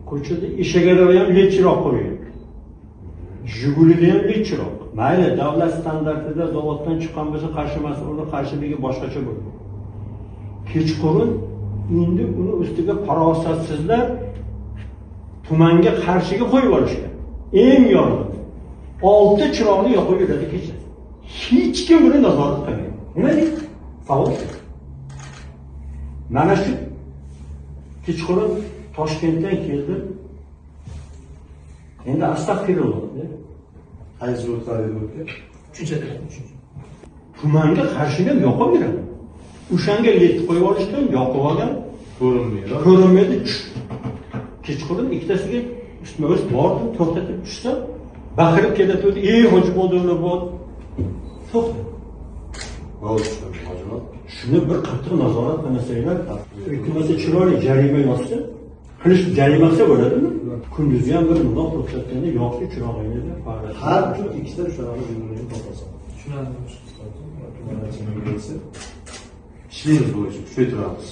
ko'chada eshagada ham led chiroq qo'ygan. Jigulida ham led chiroq. Mayli, davlat standartida zavoddan chiqqan bo'lsa qarshi mas'ulning qarshiligi boshqacha bo'ladi. Kechqurun endi uni ustiga farosatsizlar tumanga qarshiga qo'yib olishgan. Eng yorqin 6 chiroqni yoqib yuradi kecha. Hech kim buni nazorat qilmaydi. Nima deydi? Savol. Mana shu kechqurun Toshkentdan keldim. Endi astag'firulloh. Qaysi yo'llarga o'tgan? Uchinchida. Tumanga qarshiga yoqib yuradi. O'shanga led qo'yib olishgan, yoqib olgan, ko'rinmaydi. Kechqurun ikkitasiga ustma-ust bordim, to'xtatib tushsa, baqirib kelayotdi. "Ey hoji bo'ldilar bu." To'xta. Shuni bir qattiq nazorat qilmasanglar, iltimos chiroyli jarima yozsa, qilish jarimasi bo'ladimi? Kunduzi ham bir mundoq ruxsatganda yoqchi chirog'ingizni farq. Har kun ikkita shunaqa jumlalarni to'plasan. Tushunarli. Ishlaymiz bo'yicha, kuchaytiramiz.